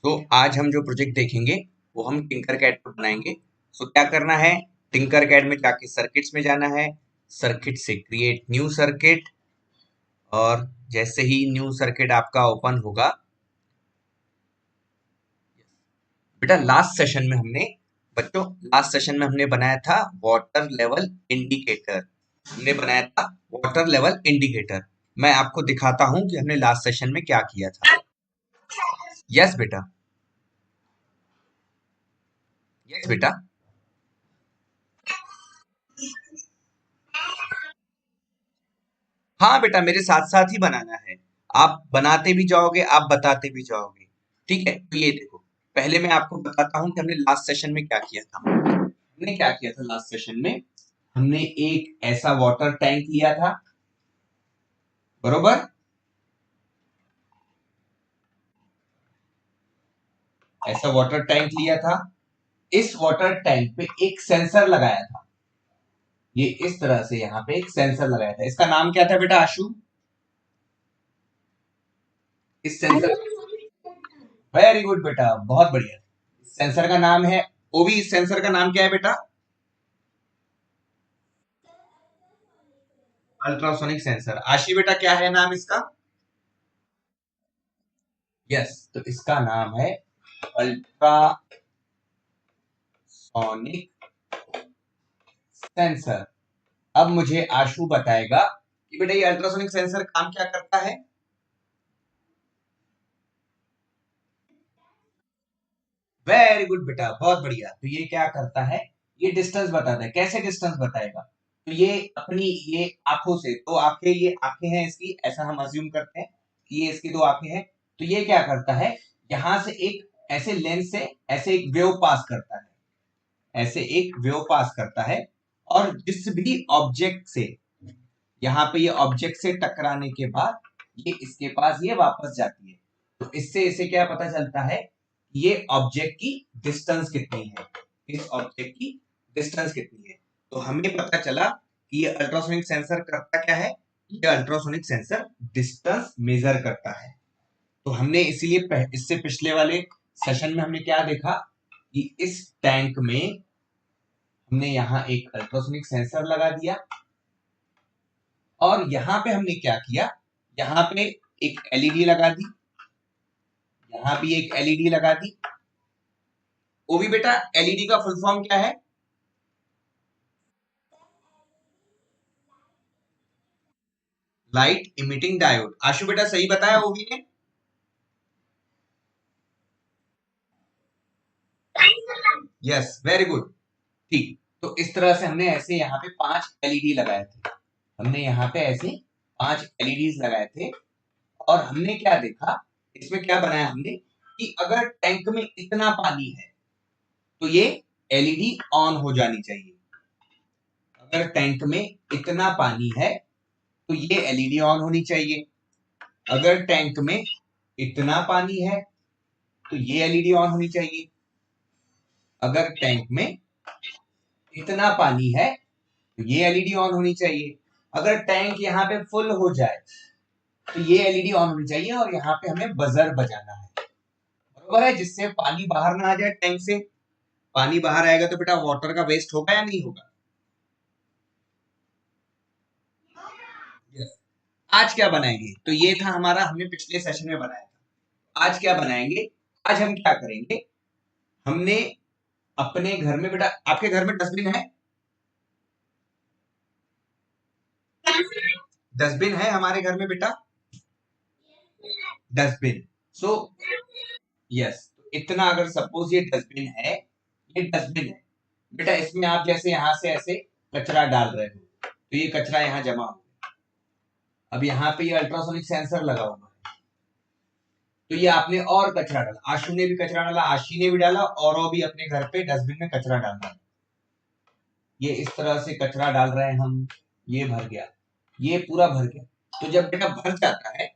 तो आज हम जो प्रोजेक्ट देखेंगे वो हम टिंकरकैड पर बनाएंगे। सो क्या करना है, टिंकरकैड में जाके सर्किट्स में जाना है, सर्किट से क्रिएट न्यू सर्किट। और जैसे ही न्यू सर्किट आपका ओपन होगा, बेटा लास्ट सेशन में हमने बनाया था वाटर लेवल इंडिकेटर। हमने बनाया था वाटर लेवल इंडिकेटर। मैं आपको दिखाता हूं कि हमने लास्ट सेशन में क्या किया था। यस बेटा, यस बेटा। हाँ बेटा, मेरे साथ साथ ही बनाना है। आप बनाते भी जाओगे, आप बताते भी जाओगे। ठीक है, तो ये देखो, पहले मैं आपको बताता हूँ कि हमने लास्ट सेशन में क्या किया था। हमने क्या किया था लास्ट सेशन में, हमने एक ऐसा वाटर टैंक लिया था, बरोबर। ऐसा वाटर टैंक लिया था। इस वाटर टैंक पे एक सेंसर लगाया था। ये इस तरह से यहाँ पे एक सेंसर लगाया था। इसका नाम क्या था बेटा आशु? इस सेंसर, वेरी गुड बेटा, बहुत बढ़िया। इस सेंसर का नाम है ओवी। इस सेंसर का नाम क्या है बेटा? Ultrasonic sensor. आशी बेटा, क्या है नाम इसका? यस, तो इसका नाम है अल्ट्रासोनिक सेंसर। अब मुझे आशु बताएगा कि बेटा ये अल्ट्रासोनिक सेंसर काम क्या करता है। वेरी गुड बेटा, बहुत बढ़िया। तो ये क्या करता है, ये डिस्टेंस बताता है। कैसे डिस्टेंस बताएगा? तो ये अपनी, ये आंखों से, तो आंखें, ये आंखें हैं इसकी, ऐसा हम अज्यूम करते हैं कि ये इसकी दो आंखें हैं। तो ये क्या करता है, यहां से एक ऐसे लेंस से ऐसे एक वेव पास करता है, ऐसे एक वेव पास करता है। और जिस भी ऑब्जेक्ट से, यहाँ पे ये ऑब्जेक्ट से टकराने के बाद ये इसके पास ये वापस जाती है। तो इससे इसे क्या पता चलता है, ये ऑब्जेक्ट की डिस्टेंस कितनी है, इस ऑब्जेक्ट की डिस्टेंस कितनी है। तो हमें पता चला कि ये अल्ट्रासोनिक सेंसर करता क्या है, ये अल्ट्रासोनिक सेंसर डिस्टेंस मेजर करता है। तो हमने इसीलिए इससे पिछले वाले सेशन में हमने क्या देखा कि इस टैंक में हमने यहाँ एक अल्ट्रासोनिक सेंसर लगा दिया। और यहां पे हमने क्या किया, यहां पे एक एलईडी लगा दी, यहां भी एक एलईडी लगा दी। वो भी बेटा, एलईडी का फुल फॉर्म क्या है? Light emitting diode. आशु बेटा, सही बताया ओवी ने? Yes, very good. ठीक, तो इस तरह से हमने ऐसे यहाँ पे 5 एलईडी लगाए थे। हमने यहाँ पे ऐसे 5 एलईडी लगाए थे। और हमने क्या देखा, इसमें क्या बनाया हमने कि अगर टैंक में इतना पानी है तो ये एलईडी ऑन हो जानी चाहिए। अगर टैंक में इतना पानी है तो ये एलईडी ऑन होनी चाहिए। अगर टैंक में इतना पानी है तो ये एलईडी ऑन होनी चाहिए। अगर टैंक में इतना पानी है तो ये एलईडी ऑन होनी चाहिए। अगर टैंक यहाँ पे फुल हो जाए तो ये एलईडी ऑन होनी चाहिए। और यहाँ पे हमें बजर बजाना है, बरोबर है, जिससे पानी बाहर ना आ जाए टैंक से। पानी बाहर आएगा तो बेटा वाटर का वेस्ट होगा या नहीं होगा? yes. आज क्या बनाएंगे, तो ये था हमारा, हमने पिछले सेशन में बनाया था। आज क्या बनाएंगे, आज हम क्या करेंगे, हमने अपने घर में, बेटा आपके घर में डस्टबिन है? डस्टबिन है हमारे घर में बेटा, डस्टबिन। सो यस, इतना अगर सपोज ये डस्टबिन है, ये डस्टबिन है बेटा, इसमें आप जैसे यहां से ऐसे कचरा डाल रहे हो तो ये कचरा यहाँ जमा हो। अब यहाँ पे ये अल्ट्रासोनिक सेंसर लगा हुआ है, तो ये आपने और कचरा डाला, आशु ने भी कचरा डाला, आशी ने भी डाला, और वो भी अपने घर पे डस्टबिन में कचरा डाल रहा है। ये इस तरह से कचरा डाल रहे हैं हम, ये भर गया, ये पूरा भर गया। तो जब बेटा भर जाता है,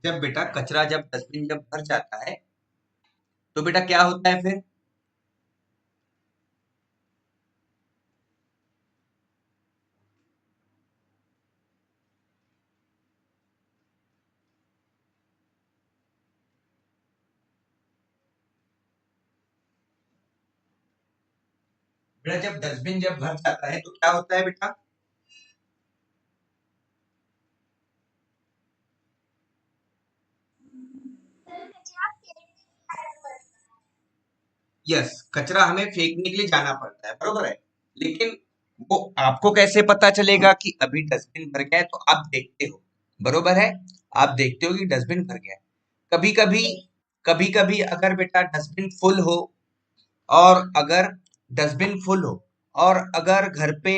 जब बेटा कचरा, जब डस्टबिन जब भर जाता है तो बेटा क्या होता है फिर? बेटा जब डस्टबिन जब भर जाता है तो क्या होता है बेटा? यस, कचरा हमें फेंकने के लिए जाना पड़ता है, बरोबर है। लेकिन वो आपको कैसे पता चलेगा कि अभी डस्टबिन भर गया है? तो आप देखते हो, बरोबर है। आप देखते हो कि डस्टबिन भर गया है। कभी कभी कभी कभी अगर बेटा डस्टबिन फुल हो, और अगर डस्टबिन फुल हो और अगर घर पे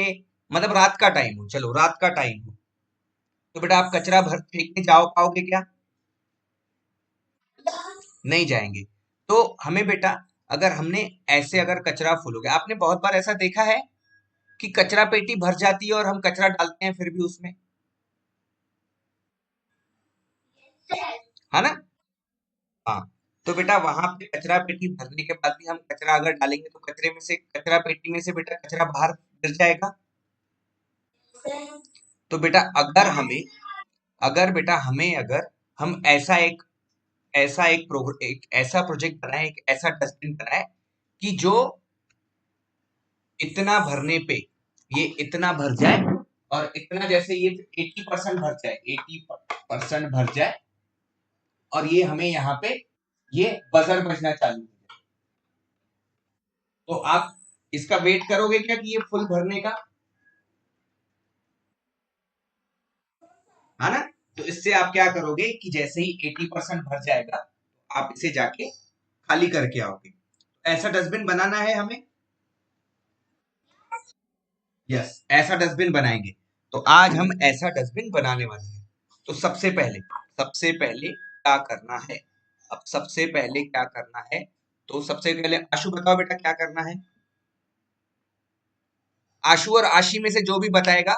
मतलब रात का टाइम हो, चलो रात का टाइम हो, तो बेटा आप कचरा भर फेंकने जाओ पाओगे क्या? नहीं जाएंगे। तो हमें बेटा, अगर हमने ऐसे अगर कचरा फुल हो गया, आपने बहुत बार ऐसा देखा है कि कचरा पेटी भर जाती है और हम कचरा डालते हैं फिर भी उसमें, है ना? हाँ। तो बेटा वहां पे कचरा पेटी भरने के बाद भी हम कचरा अगर डालेंगे तो कचरे में से, कचरा पेटी में से बेटा कचरा बाहर गिर जाएगा। तो बेटा अगर बेटा हमें अगर हम एक ऐसा प्रोजेक्ट बनाए, एक ऐसा डस्टबिन बनाए कि जो इतना भरने पे, ये इतना भर जाए, और इतना जैसे ये 80% भर जाए, 80% भर जाए, और ये हमें यहाँ पे ये बजर बजना चालू हो जाए। तो आप इसका वेट करोगे क्या कि ये फुल भरने का, है ना? तो इससे आप क्या करोगे कि जैसे ही 80% भर जाएगा, तो आप इसे जाके खाली करके आओगे। ऐसा डस्टबिन बनाना है हमें। यस, ऐसा डस्टबिन बनाएंगे। तो आज हम ऐसा डस्टबिन बनाने वाले हैं। तो सबसे पहले क्या करना है? अब सबसे पहले क्या करना है? तो सबसे पहले आशु बताओ बेटा क्या करना है? आशु और आशी में से जो भी बताएगा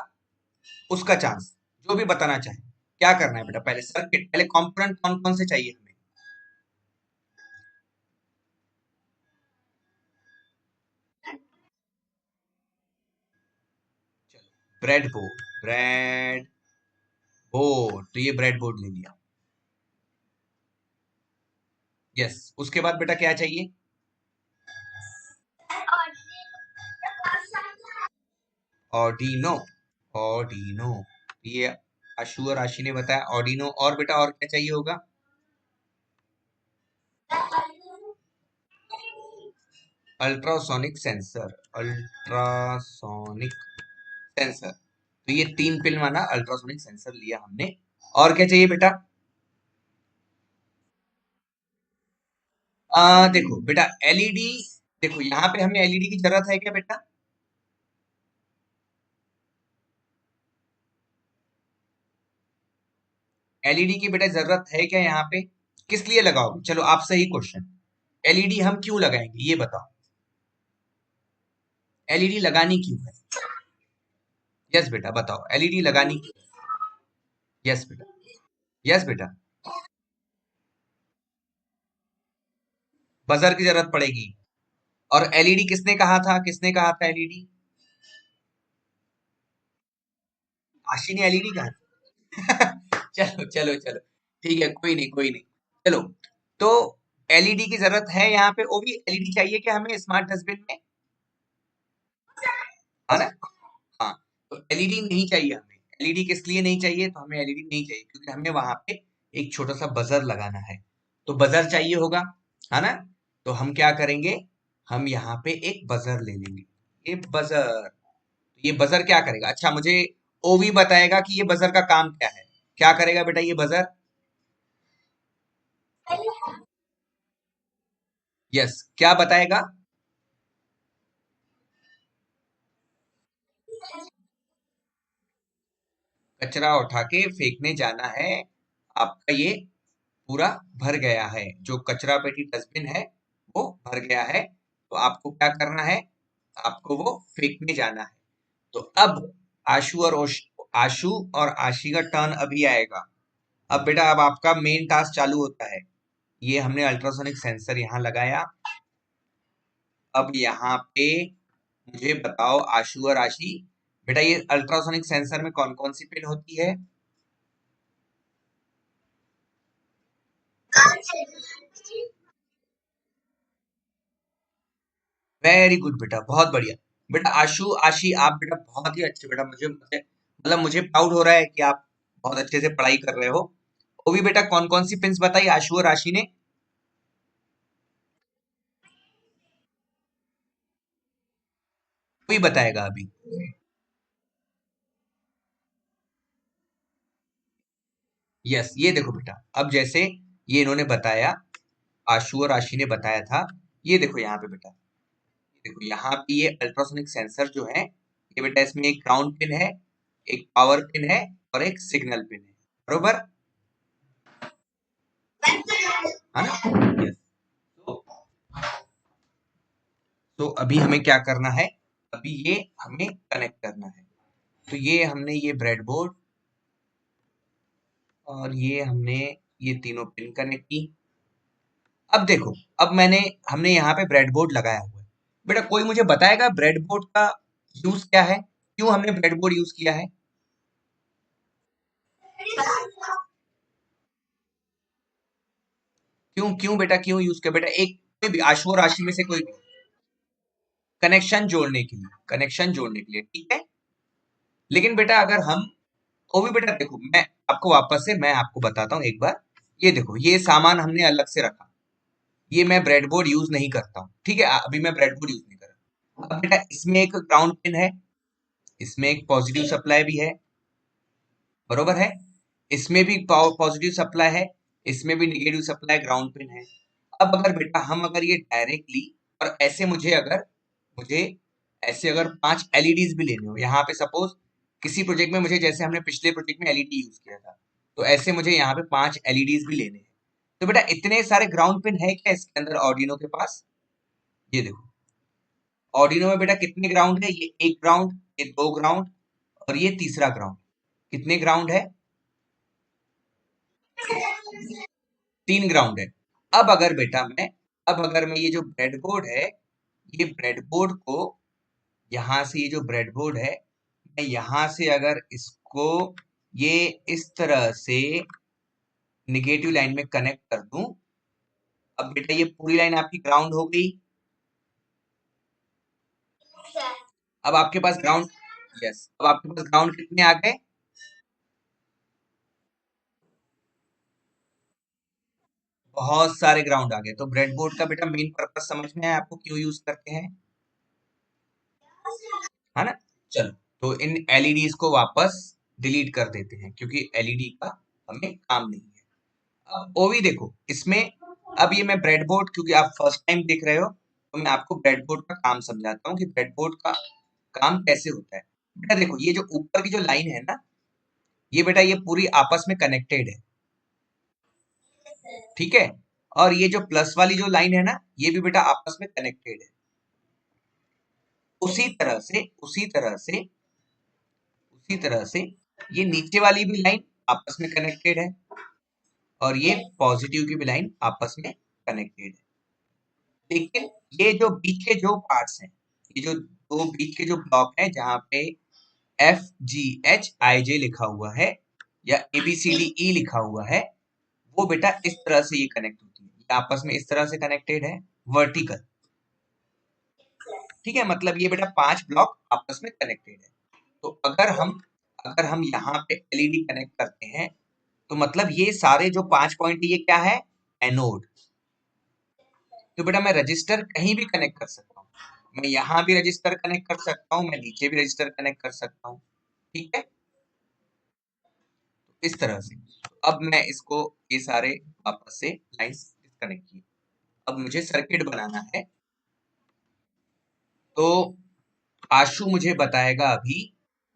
उसका चांस, जो भी बताना चाहे। क्या करना है बेटा? पहले सर्किट, पहले कंपोनेंट कौन कौन से चाहिए हमें? चलो, ब्रेड बोर्ड, तो ये ब्रेड बोर्ड ले लिया। यस, उसके बाद बेटा क्या चाहिए? ऑर्डिनो। ऑर्डिनो, ये आशु और आशी ने बताया ऑर्डिनो। और बेटा और क्या चाहिए होगा? Ultrasonic sensor. अल्ट्रासोनिक सेंसर, तो ये 3 पिन वाला अल्ट्रासोनिक सेंसर लिया हमने। और क्या चाहिए बेटा? देखो बेटा, एलईडी, देखो यहाँ पे हमें एलईडी की जरूरत है क्या बेटा? एलईडी की बेटा जरूरत है क्या यहाँ पे? किस लिए लगाओगे? चलो आप सही क्वेश्चन, एलईडी हम क्यों लगाएंगे ये बताओ। एलईडी लगानी क्यों है? यस बेटा बताओ, एलईडी लगानी क्यों? यस बेटा। यस बेटा। बजर की जरूरत पड़ेगी। और एलईडी किसने कहा था, किसने कहा था एलईडी? आशी ने एलईडी कहा था। चलो चलो चलो, ठीक है, कोई नहीं कोई नहीं। चलो, तो एलईडी की जरूरत है यहाँ पे। वो भी एलईडी चाहिए क्या हमें स्मार्ट डस्टबिन में, है ना? हाँ। तो एलईडी नहीं चाहिए हमें। एलईडी किस लिए नहीं चाहिए? तो हमें एलईडी नहीं चाहिए क्योंकि हमें वहां पे एक छोटा सा बजर लगाना है। तो बजर चाहिए होगा, है ना? तो हम क्या करेंगे, हम यहाँ पे एक बजर ले लेंगे। ये बजर, ये बजर क्या करेगा? अच्छा, मुझे ओवी बताएगा कि ये बजर का काम क्या है। क्या करेगा बेटा ये बजर? यस, क्या बताएगा? कचरा उठा के फेंकने जाना है। आपका ये पूरा भर गया है, जो कचरा पेटी डस्टबिन है वो भर गया है। तो आपको क्या करना है? आपको वो फेंकने जाना है। तो अब आशु और आशी का टर्न अभी आएगा। अब बेटा, अब आपका मेन टास्क चालू होता है। ये हमने अल्ट्रासोनिक सेंसर यहाँ लगाया। अब यहाँ पे मुझे बताओ आशु और आशी, बेटा ये अल्ट्रासोनिक सेंसर में कौन कौन सी पिन होती है? वेरी गुड बेटा, बहुत बढ़िया। बेटा आशु आशी, आप बेटा बहुत ही अच्छे बेटा, मतलब मुझे प्राउड हो रहा है कि आप बहुत अच्छे से पढ़ाई कर रहे हो। वो भी बेटा कौन कौन सी पिंस बताई आशु और आशी ने? कोई बताएगा अभी? यस, ये देखो बेटा, अब जैसे ये इन्होंने बताया, आशु और आशी ने बताया था, ये देखो यहाँ पे बेटा, देखो यहाँ पे ये अल्ट्रासोनिक सेंसर जो है, ये बेटा इसमें एक ग्राउंड पिन है, एक पावर पिन है और एक सिग्नल पिन है, बरोबर है ना? यस। तो अभी हमें क्या करना है? अभी ये हमें कनेक्ट करना है। तो ये हमने ये ब्रेडबोर्ड और ये हमने ये तीनों पिन कनेक्ट की। अब देखो, अब हमने यहाँ पे ब्रेडबोर्ड लगाया हुआ है। बेटा कोई मुझे बताएगा ब्रेडबोर्ड का यूज क्या है? क्यों हमने ब्रेडबोर्ड यूज किया है? क्यों क्यों बेटा, क्यों यूज किया बेटा? एक कोई भी आशु और राशि में से कोई भी, कनेक्शन जोड़ने के लिए, कनेक्शन जोड़ने के लिए, ठीक है। लेकिन बेटा अगर हम, वो भी बेटा देखो, मैं आपको बताता हूँ एक बार। ये देखो, ये सामान हमने अलग से रखा, ये मैं ब्रेडबोर्ड यूज नहीं करता हूँ, ठीक है, अभी मैं ब्रेडबोर्ड यूज नहीं कर रहा। अब बेटा इसमें एक ग्राउंड पिन है, इसमें एक पॉजिटिव सप्लाई भी है, बरोबर है। इसमें भी पॉजिटिव सप्लाई है, इसमें भी निगेटिव सप्लाई ग्राउंड पिन है। अब अगर बेटा हम अगर ये डायरेक्टली, और ऐसे मुझे ऐसे अगर 5 एलईडीज भी लेने हो यहाँ पे, सपोज किसी प्रोजेक्ट में मुझे, जैसे हमने पिछले प्रोजेक्ट में एलईडी यूज किया था, तो ऐसे मुझे यहाँ पे 5 एलईडीज भी लेने हैं। तो बेटा इतने सारे ग्राउंड पिन है क्या इसके अंदर ऑर्डिनो के पास? ये देखो, ऑर्डिनो में बेटा कितने ग्राउंड है? ये एक ग्राउंड, ये दो ग्राउंड और ये तीसरा ग्राउंड। कितने ग्राउंड है? 3 ग्राउंड है। अब अगर बेटा मैं, अब अगर मैं ये जो ब्रेडबोर्ड है, ये ब्रेडबोर्ड को, यहाँ से ये जो ब्रेडबोर्ड है, मैं यहाँ से अगर इसको ये इस तरह से निगेटिव लाइन में कनेक्ट कर दूं, अब बेटा ये पूरी लाइन आपकी ग्राउंड हो गई। अब आपके पास ग्राउंड, यस, अब आपके पास ग्राउंड कितने आ गए? बहुत सारे ग्राउंड आ गए। तो ब्रेडबोर्ड का बेटा मेन पर्पस समझ में आया आपको, क्यों यूज करते हैं, है ना? चलो, तो इन एलईडीज को वापस डिलीट कर देते हैं, क्योंकि एलईडी का हमें काम नहीं है। अब वो भी देखो इसमें, अब ये मैं ब्रेडबोर्ड, क्योंकि आप फर्स्ट टाइम देख रहे हो, तो मैं आपको ब्रेडबोर्ड का काम समझाता हूँ कि ब्रेडबोर्ड का काम कैसे होता है। बेटा देखो, ये जो ऊपर की जो लाइन है ना, ये बेटा ये पूरी आपस में कनेक्टेड है, ठीक है। और ये जो प्लस वाली जो लाइन है ना, ये भी बेटा आपस में कनेक्टेड है। उसी तरह से ये नीचे वाली भी लाइन आपस में कनेक्टेड है, और ये पॉजिटिव की भी लाइन आपस में कनेक्टेड है। लेकिन ये जो बीच के जो पार्ट्स हैं, ये जो दो बीच के जो ब्लॉक हैं, जहां पे FGHIJ लिखा हुआ है या ABCDE लिखा हुआ है, वो बेटा इस तरह से ये कनेक्ट होती है, ये आपस में इस तरह से कनेक्टेड है, वर्टिकल, ठीक है। मतलब ये बेटा 5 ब्लॉक आपस में कनेक्टेड है। तो अगर हम यहाँ पे एलईडी कनेक्ट करते हैं, तो मतलब ये सारे जो 5 पॉइंट, ये क्या है? एनोड। तो बेटा मैं रजिस्टर कहीं भी कनेक्ट कर सकता हूँ, मैं यहाँ भी रजिस्टर कनेक्ट कर सकता हूँ, मैं नीचे भी रजिस्टर कनेक्ट कर सकता हूँ, ठीक है। तो इस तरह से अब मैं इसको, ये सारे वापस से लाइंस डिस्कनेक्ट किए। अब मुझे सर्किट बनाना है, तो आशु मुझे बताएगा अभी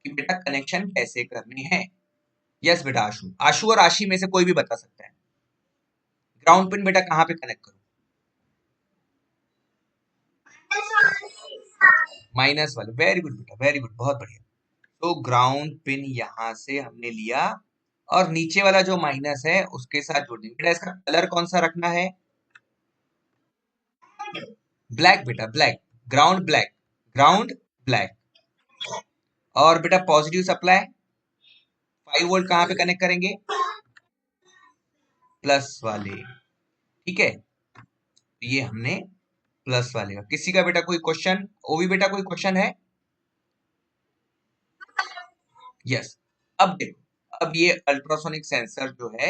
कि बेटा कनेक्शन कैसे करने हैं। यस बेटा, आशु, आशु और आशी में से कोई भी बता सकता है। ग्राउंड पिन बेटा कहाँ पे कनेक्ट करूं? माइनस वाले, वेरी गुड बेटा, वेरी गुड, बहुत बढ़िया। तो ग्राउंड पिन यहां से हमने लिया, और नीचे वाला जो माइनस है उसके साथ जोड़ देंगे। बेटा इसका कलर कौन सा रखना है? ब्लैक बेटा, black, ground black, ground black. और बेटा पॉजिटिव सप्लाई 5 वोल्ट कहाँ पे कनेक्ट करेंगे? प्लस वाले, ठीक है। तो ये हमने प्लस वाले का। किसी का बेटा कोई क्वेश्चन? ओवी बेटा कोई क्वेश्चन है? यस। अब देखो, अब ये अल्ट्रासोनिक सेंसर जो है,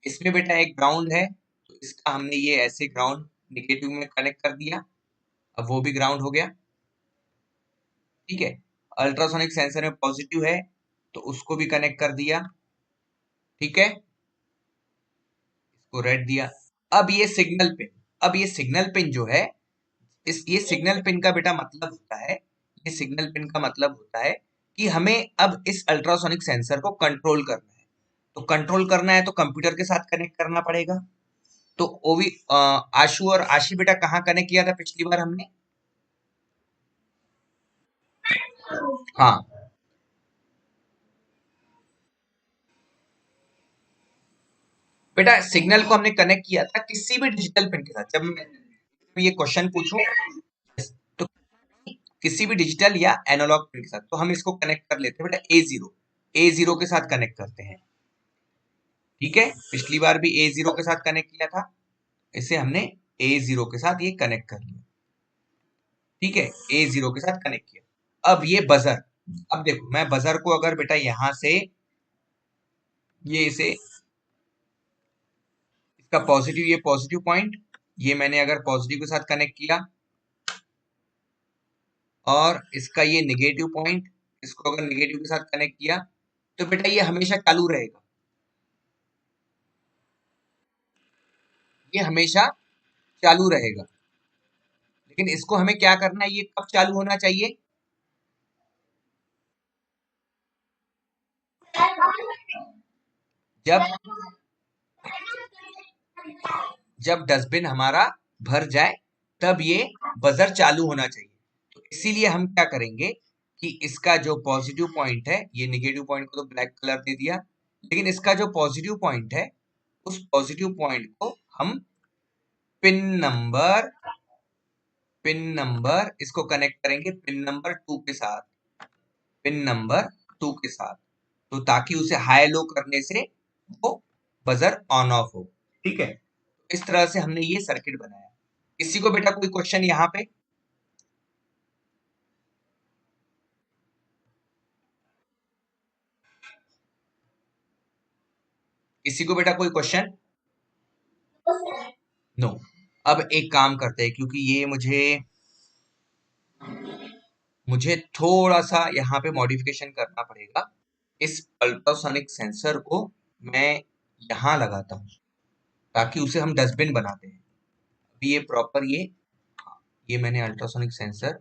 इसमें बेटा एक ग्राउंड है, तो इसका हमने ये ऐसे ग्राउंड निगेटिव में कनेक्ट कर दिया। अब वो भी ग्राउंड हो गया, ठीक है। अल्ट्रासोनिक सेंसर में पॉजिटिव है, तो उसको भी कनेक्ट कर दिया, ठीक है। इसको रेड दिया। अब ये सिग्नल पिन, अब ये सिग्नल पिन जो है, ये सिग्नल पिन का बेटा मतलब होता है, ये सिग्नल पिन का मतलब होता है कि हमें अब इस अल्ट्रासोनिक सेंसर को कंट्रोल करना है। तो कंट्रोल करना है तो कंप्यूटर के साथ कनेक्ट करना पड़ेगा। तो ओवी आशु और आशी बेटा कहाँ कनेक्ट किया था पिछली बार हमने? हाँ, बेटा सिग्नल को हमने कनेक्ट किया था किसी भी डिजिटल पिन के साथ। जब मैं ये क्वेश्चन पूछूं तो किसी भी डिजिटल या एनालॉग पिन के साथ, तो हम इसको कनेक्ट कर लेते हैं बेटा ए जीरो के साथ कनेक्ट करते हैं, ठीक है। पिछली बार भी ए जीरो के साथ कनेक्ट किया था, इसे हमने ए जीरो के साथ ये कनेक्ट कर लिया, ठीक है। ए जीरो के साथ कनेक्ट किया। अब ये बजर, अब देखो मैं बजर को अगर बेटा यहां से ये इसे, इसका पॉजिटिव, ये पॉजिटिव पॉइंट, ये मैंने अगर पॉजिटिव के साथ कनेक्ट किया, और इसका ये नेगेटिव पॉइंट, इसको अगर नेगेटिव के साथ कनेक्ट किया, तो बेटा ये हमेशा चालू रहेगा, ये हमेशा चालू रहेगा। लेकिन इसको हमें क्या करना है, ये कब चालू होना चाहिए? जब जब डस्टबिन हमारा भर जाए, तब ये बजर चालू होना चाहिए। तो इसीलिए हम क्या करेंगे कि इसका जो पॉजिटिव पॉइंट है, ये नेगेटिव पॉइंट को तो ब्लैक कलर दे दिया, लेकिन इसका जो पॉजिटिव पॉइंट है, उस पॉजिटिव पॉइंट को हम पिन नंबर इसको कनेक्ट करेंगे पिन नंबर 2 के साथ, पिन नंबर 2 के साथ, तो ताकि उसे हाई लो करने से वो बजर ऑन ऑफ हो, ठीक है। इस तरह से हमने ये सर्किट बनाया। किसी को बेटा कोई क्वेश्चन यहाँ पे? किसी को बेटा कोई क्वेश्चन? नो। अब एक काम करते हैं, क्योंकि ये मुझे थोड़ा सा यहाँ पे मॉडिफिकेशन करना पड़ेगा। इस अल्ट्रासोनिक सेंसर को मैं यहाँ लगाता हूँ, ताकि उसे हम डस्टबिन बनाते हैं। अभी ये प्रॉपर ये मैंने अल्ट्रासोनिक सेंसर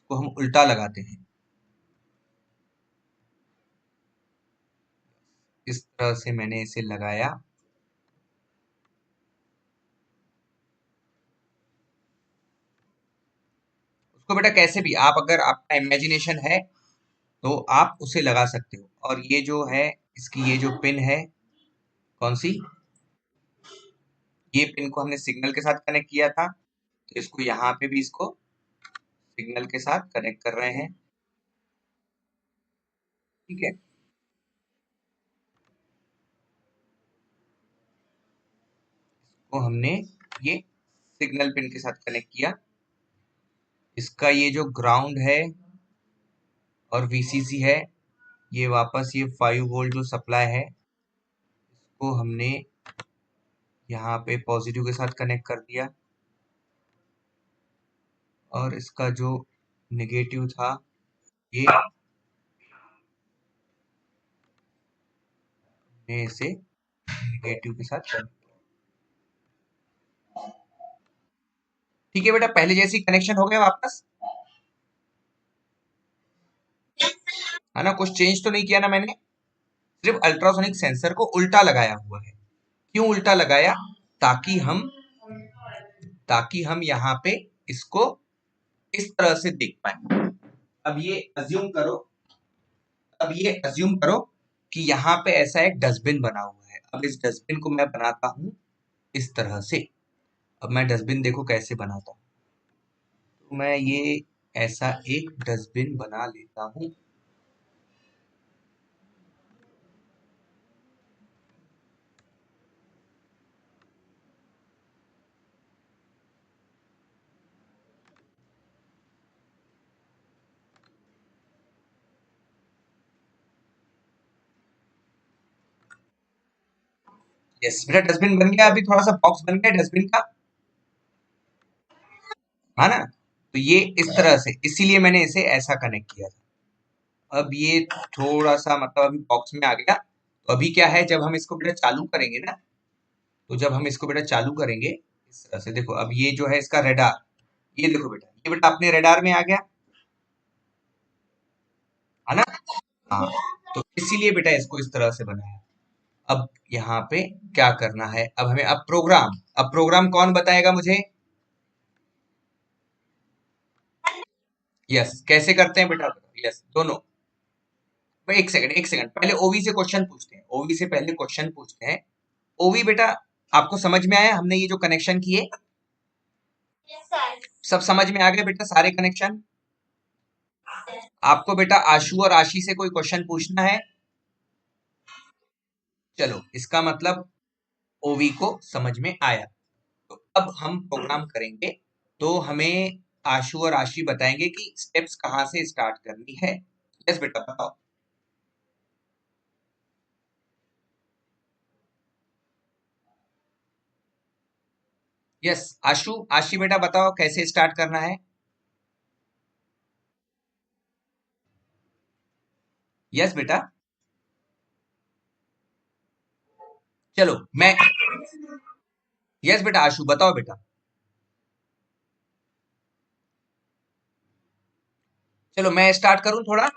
को हम उल्टा लगाते हैं, इस तरह से मैंने इसे लगाया। उसको बेटा कैसे भी आप, अगर आपका इमेजिनेशन है तो आप उसे लगा सकते हो। और ये जो है, इसकी ये जो पिन है, कौन सी, ये पिन को हमने सिग्नल के साथ कनेक्ट किया था, तो इसको यहाँ पे भी इसको सिग्नल के साथ कनेक्ट कर रहे हैं, ठीक है। को हमने ये सिग्नल पिन के साथ कनेक्ट किया। इसका ये जो ग्राउंड है और वीसीसी है, ये वापस ये 5 वोल्ट जो सप्लाई है, इसको हमने यहाँ पे पॉजिटिव के साथ कनेक्ट कर दिया, और इसका जो नेगेटिव था, ये हमने इसे नेगेटिव के साथ कनेक्ट, ठीक है बेटा। पहले जैसी कनेक्शन हो गया वापस, है ना? कुछ चेंज तो नहीं किया ना मैंने, सिर्फ अल्ट्रासोनिक सेंसर को उल्टा लगाया हुआ है। क्यों उल्टा लगाया? ताकि हम ताकि हम यहाँ पे इसको इस तरह से देख पाए। अब ये अज्यूम करो, अब ये अज्यूम करो कि यहाँ पे ऐसा एक डस्टबिन बना हुआ है। अब इस डस्टबिन को मैं बनाता हूँ इस तरह से। अब मैं डस्टबिन देखो कैसे बनाता हूँ। तो मैं ये ऐसा एक डस्टबिन बना लेता हूँ। यस बेटा, डस्टबिन बन गया, अभी थोड़ा सा बॉक्स बन गया डस्टबिन का, है ना। तो ये इस तरह से, इसीलिए मैंने इसे ऐसा कनेक्ट किया था। अब ये थोड़ा सा मतलब अभी बॉक्स में आ गया। तो अभी क्या है, जब हम इसको बेटा चालू करेंगे ना, तो जब हम इसको बेटा चालू करेंगे इस तरह से, देखो अब ये जो है इसका रेडार, ये देखो बेटा, ये बेटा अपने रेडार में आ गया, है ना। हाँ, तो इसीलिए बेटा इसको इस तरह से बनाया। अब यहाँ पे क्या करना है, अब हमें अब प्रोग्राम कौन बताएगा मुझे। यस, कैसे करते हैं बेटा, यस दोनों। भाई एक सेकंड पहले ओवी से क्वेश्चन पूछते हैं, ओवी से पहले क्वेश्चन पूछते हैं। ओवी बेटा, आपको समझ में आया हमने ये जो कनेक्शन किए, सब समझ में आ गए बेटा सारे कनेक्शन। आपको बेटा आशु और आशी से कोई क्वेश्चन पूछना है। चलो, इसका मतलब ओवी को समझ में आया। तो अब हम प्रोग्राम करेंगे, तो हमें आशु और आशी बताएंगे कि स्टेप्स कहाँ से स्टार्ट करनी है। यस बेटा बताओ। यस आशु, आशी बेटा बताओ कैसे स्टार्ट करना है। यस बेटा। चलो मैं, यस बेटा आशु बताओ बेटा। चलो मैं स्टार्ट करूं थोड़ा।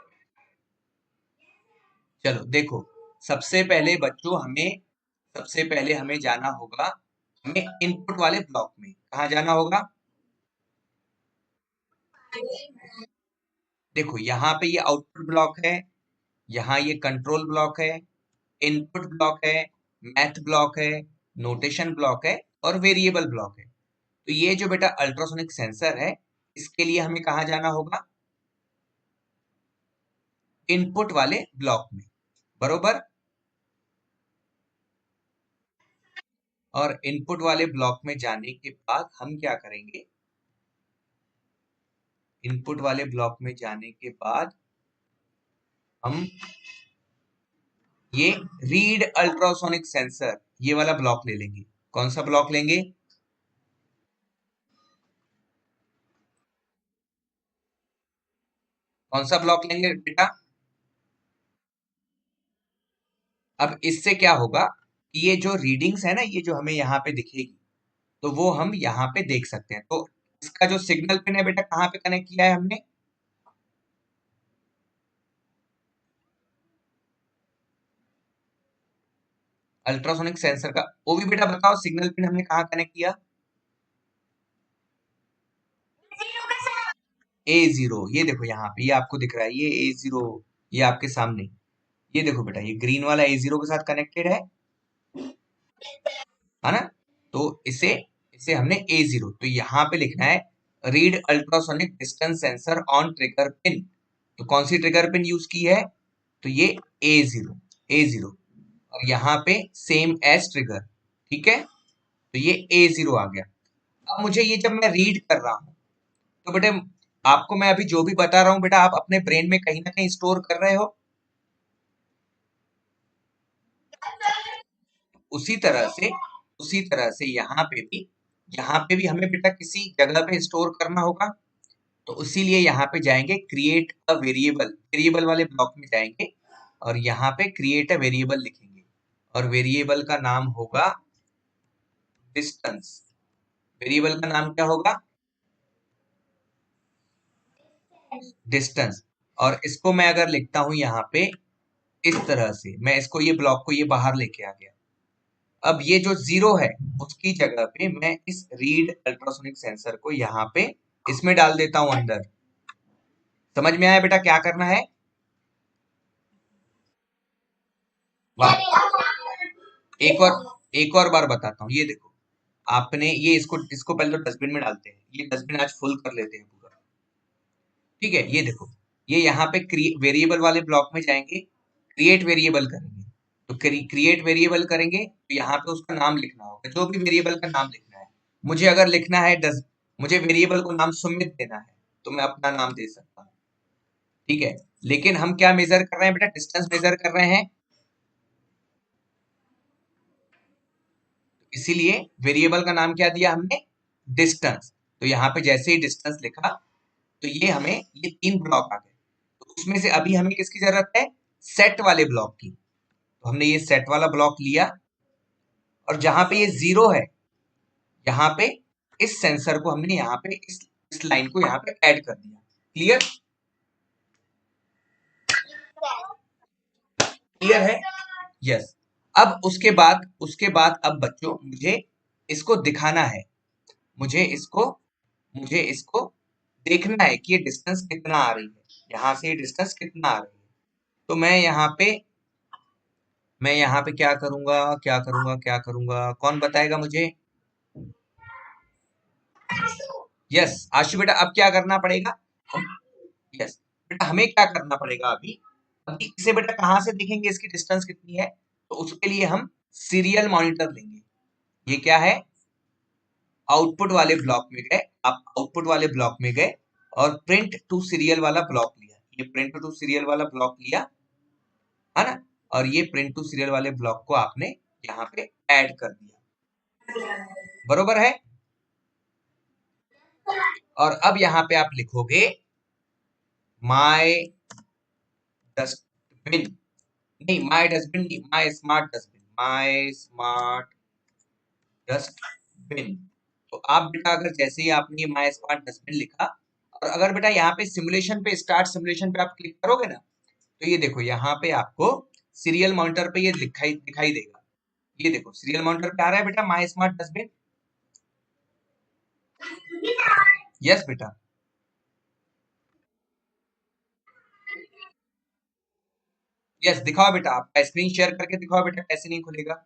चलो देखो, सबसे पहले बच्चों हमें, सबसे पहले हमें जाना होगा, हमें इनपुट वाले ब्लॉक में, कहा जाना होगा। देखो यहाँ पे ये आउटपुट ब्लॉक है, यहाँ ये कंट्रोल ब्लॉक है, इनपुट ब्लॉक है, मैथ ब्लॉक है, नोटेशन ब्लॉक है और वेरिएबल ब्लॉक है। तो ये जो बेटा अल्ट्रासोनिक सेंसर है, इसके लिए हमें कहा जाना होगा, इनपुट वाले ब्लॉक में, बरोबर। और इनपुट वाले ब्लॉक में जाने के बाद हम क्या करेंगे, इनपुट वाले ब्लॉक में जाने के बाद हम ये रीड अल्ट्रासोनिक सेंसर, ये वाला ब्लॉक ले लेंगे। कौन सा ब्लॉक लेंगे, कौन सा ब्लॉक लेंगे बेटा। अब इससे क्या होगा कि ये जो रीडिंग्स है ना, ये जो हमें यहाँ पे दिखेगी, तो वो हम यहाँ पे देख सकते हैं। तो इसका जो सिग्नल पिन है बेटा, कहाँ पे कनेक्ट किया है हमने, अल्ट्रासोनिक सेंसर का। वो भी बेटा बताओ सिग्नल पिन हमने कहाँ कनेक्ट किया। A0, ये देखो यहाँ पे, ये आपको दिख रहा है, ये A0, ये आपके सामने, ये देखो बेटा, ये ग्रीन वाला A0 के साथ कनेक्टेड है ना। तो इसे इसे हमने A0, तो यहाँ पे लिखना है read ultrasonic distance sensor on trigger pin. तो कौन सी ट्रिगर पिन यूज की है, तो ये A0 और यहाँ पे सेम एज ट्रिगर, ठीक है। तो ये A0 आ गया। अब मुझे ये जब मैं रीड कर रहा हूँ, तो बेटे आपको मैं अभी जो भी बता रहा हूँ बेटा, आप अपने ब्रेन में कहीं ना कहीं स्टोर कर रहे हो। उसी तरह से, उसी तरह से यहाँ पे भी हमें बेटा किसी जगह पे स्टोर करना होगा। तो इसीलिए यहाँ पे जाएंगे क्रिएट अ वेरिएबल, वेरिएबल वाले ब्लॉक में जाएंगे और यहाँ पे क्रिएट अ वेरिएबल लिखेंगे और वेरिएबल का नाम होगा डिस्टेंस। वेरिएबल का नाम क्या होगा, डिस्टेंस। और इसको मैं अगर लिखता हूं यहाँ पे इस तरह से, मैं इसको ये ब्लॉक को ये बाहर लेके आ गया। अब ये जो जीरो है, उसकी जगह पे मैं इस रीड अल्ट्रासोनिक सेंसर को यहाँ पे इसमें डाल देता हूं अंदर। समझ में आया बेटा क्या करना है। वाह, एक और बार बताता हूँ, ये देखो, आपने ये इसको इसको पहले तो डस्टबिन में डालते हैं, ये डस्टबिन आज फुल कर लेते हैं पूरा, ठीक है। ये देखो, ये यहाँ पे वेरिएबल वाले ब्लॉक में जाएंगे, क्रिएट वेरिएबल करेंगे। तो क्रिएट वेरिएबल करेंगे, तो यहाँ पे उसका नाम लिखना होगा, जो भी वेरिएबल का नाम लिखना है। मुझे अगर लिखना है मुझे वेरिएबल को नाम सुमित देना है, तो मैं अपना नाम दे सकता हूँ, ठीक है। लेकिन हम क्या मेजर कर रहे हैं बेटा, डिस्टेंस मेजर कर रहे हैं। इसीलिए वेरिएबल का नाम क्या दिया हमने, डिस्टेंस। तो यहाँ पे जैसे ही डिस्टेंस लिखा तो ये हमें ये 3 ब्लॉक आ गए। तो उसमें से अभी हमें किसकी जरूरत है, सेट वाले ब्लॉक की। तो हमने ये सेट वाला ब्लॉक लिया और जहां पे ये 0 है, यहाँ पे इस सेंसर को हमने यहाँ पे इस लाइन को यहाँ पे ऐड कर दिया। क्लियर, क्लियर है, यस। अब उसके बाद अब बच्चों मुझे इसको दिखाना है, मुझे इसको मुझे इसको देखना है कि ये डिस्टेंस कितना आ रही है, यहाँ से ये डिस्टेंस कितना आ रही है। तो मैं यहाँ पे क्या करूंगा, कौन बताएगा मुझे। यस आशु बेटा, अब क्या करना पड़ेगा। यस बेटा, हमें क्या करना पड़ेगा अभी, अभी इसे बेटा कहाँ से देखेंगे इसकी डिस्टेंस कितनी है। तो उसके लिए हम सीरियल मॉनिटर लेंगे। ये क्या है, आउटपुट वाले ब्लॉक में गए, आप आउटपुट वाले ब्लॉक में गए और प्रिंट टू सीरियल वाला ब्लॉक लिया। ये प्रिंट टू सीरियल वाला ब्लॉक लिया है ना, और ये प्रिंट टू सीरियल वाले ब्लॉक को आपने यहाँ पे ऐड कर दिया, बरोबर है। और अब यहाँ पे आप लिखोगे माय डस्टबिन, नहीं माय डस्टबिन नहीं, my smart dustbin, my smart dustbin. तो आप बेटा अगर जैसे ही आपने ये माय स्मार्ट डस्टबिन लिखा, और अगर बेटा यहाँ पे सिमुलेशन पे, स्टार्ट सिमुलेशन पे आप क्लिक करोगे ना, तो ये देखो यहाँ पे आपको सीरियल मॉनिटर पे ये दिखाई दिखाई देगा। ये देखो सीरियल मॉनिटर पे आ रहा है बेटा माय स्मार्ट डस्टबिन। यस बेटा, यस दिखाओ बेटा, आप स्क्रीन शेयर करके दिखाओ बेटा, कैसे नहीं खुलेगा।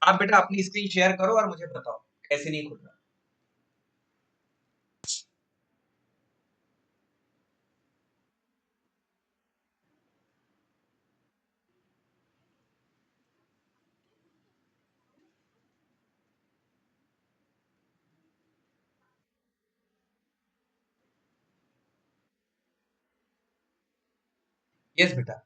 आप बेटा अपनी स्क्रीन शेयर करो और मुझे बताओ कैसे नहीं खुल रहा। यस बेटा,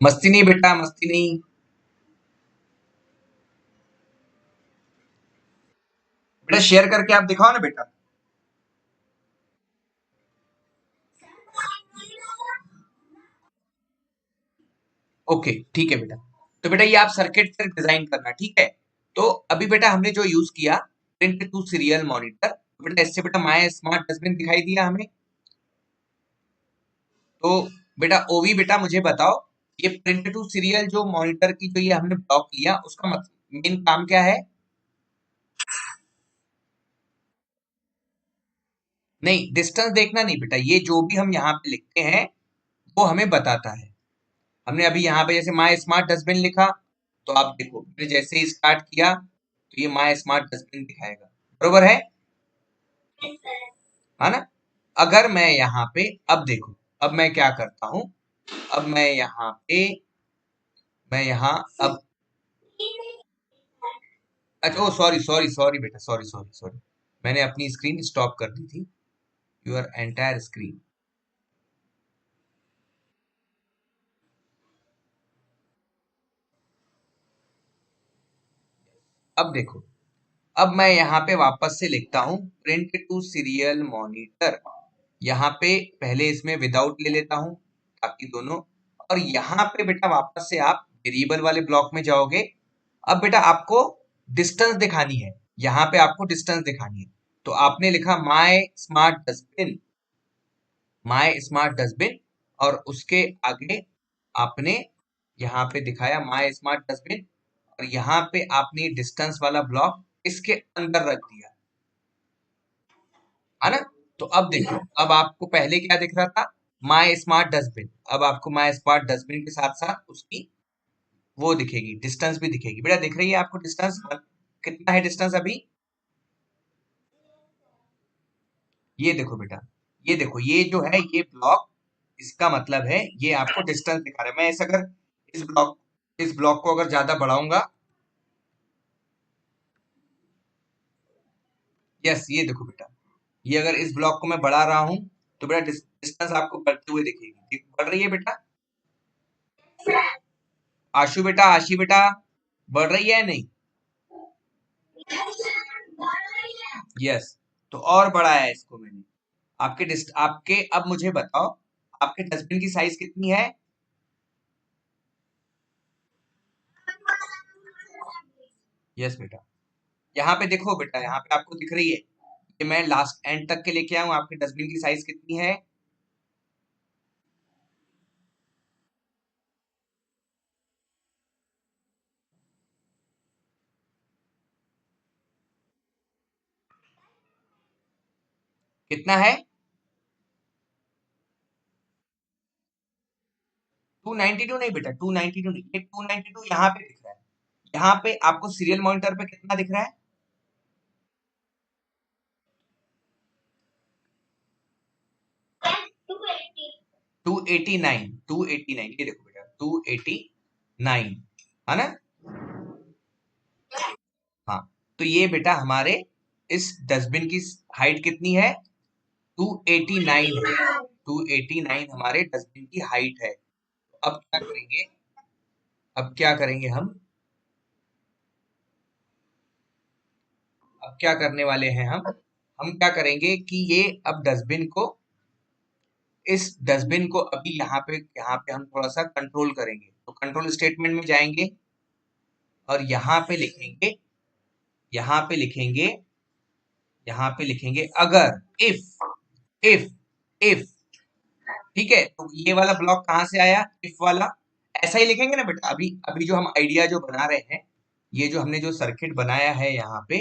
मस्ती नहीं बेटा, मस्ती नहीं। बेटा शेयर करके आप दिखाओ ना बेटा। ओके ठीक है बेटा। तो बेटा ये आप सर्किट फिर डिजाइन करना, ठीक है। तो अभी बेटा हमने जो यूज किया प्रिंट टू सीरियल मॉनिटर, बेटा इससे बेटा माय स्मार्ट डस्टबिन दिखाई दिया हमें। तो बेटा ओवी बेटा मुझे बताओ, ये प्रिंट टू सीरियल जो मॉनिटर की जो ये हमने ब्लॉक लिया, उसका मेन काम क्या है। नहीं डिस्टेंस देखना नहीं बेटा, ये जो भी हम यहाँ पे लिखते हैं वो हमें बताता है। हमने अभी यहाँ पे जैसे माय स्मार्ट डस्टबिन लिखा, तो आप देखो मैंने जैसे ही स्टार्ट किया तो ये माय स्मार्ट डस्टबिन दिखाएगा, बरोबर है ना। अगर मैं यहाँ पे, अब देखो अब मैं क्या करता हूँ, अब मैं यहाँ अब, अच्छा ओ सॉरी सॉरी सॉरी बेटा, सॉरी सॉरी सॉरी, मैंने अपनी स्क्रीन स्टॉप कर दी थी, योर एंटायर स्क्रीन। अब देखो, अब मैं यहाँ पे वापस से लिखता हूँ प्रिंट टू सीरियल मॉनिटर। यहाँ पे पहले इसमें विदाउट ले लेता हूँ ताकि दोनों, और यहाँ पे बेटा वापस से आप वेरिएबल वाले ब्लॉक में जाओगे। अब बेटा आपको डिस्टेंस दिखानी है, यहाँ पे आपको डिस्टेंस दिखानी है। तो आपने लिखा my smart dustbin, my smart dustbin, और उसके आगे आपने यहाँ पे दिखाया माय स्मार्ट डस्टबिन, और यहाँ पे आपने डिस्टेंस वाला ब्लॉक इसके अंदर रख दिया, है ना। तो अब देखो, अब आपको पहले क्या दिख रहा था, माई स्मार्ट डस्टबिन। अब आपको माई स्मार्ट डस्टबिन के साथ साथ उसकी वो दिखेगी, डिस्टेंस भी दिखेगी। बेटा दिख रही है आपको डिस्टेंस? कितना है डिस्टेंस अभी? ये देखो बेटा, ये देखो, ये जो है ये ब्लॉक, इसका मतलब है ये आपको डिस्टेंस दिखा रहा है। मैं इस अगर इस ब्लॉक को अगर ज्यादा बढ़ाऊंगा, यस ये देखो बेटा, ये अगर इस ब्लॉक को मैं बढ़ा रहा हूं तो बेटा डिस्टेंस आपको बढ़ती हुई दिखेगी। बढ़ रही है बेटा? आशु बेटा, आशी बेटा, बढ़ रही है नहीं? यस, तो और बढ़ाया है इसको मैंने। आपके अब मुझे बताओ, आपके डस्टबिन की साइज कितनी है? यस बेटा, यहाँ पे देखो बेटा, यहाँ पे आपको दिख रही है, ये मैं लास्ट एंड तक के लेके आऊं, आपके डस्टबिन की साइज कितनी है? कितना है? 292 नहीं बेटा, 292 नहीं, ये 292 यहाँ पे दिख रहा है। यहाँ पे आपको सीरियल मॉनिटर पे कितना दिख रहा है? 289, 289, ये देखो बेटा 289, है ना? हाँ, तो ये बेटा हमारे इस डस्टबिन की हाइट कितनी है? 289 है। 289 हमारे डस्टबिन की हाइट है। अब क्या करेंगे, अब क्या करेंगे अब क्या करने वाले हैं हम क्या करेंगे कि ये अब डस्टबिन को, इस डस्टबिन को अभी यहाँ पे हम थोड़ा सा कंट्रोल करेंगे। तो कंट्रोल स्टेटमेंट में जाएंगे और यहाँ पे लिखेंगे यहाँ पे लिखेंगे अगर, इफ इफ ठीक है। तो ये वाला ब्लॉक कहाँ से आया, इफ वाला? ऐसा ही लिखेंगे ना बेटा। अभी अभी जो हम आइडिया जो बना रहे हैं, ये जो हमने जो सर्किट बनाया है यहाँ पे,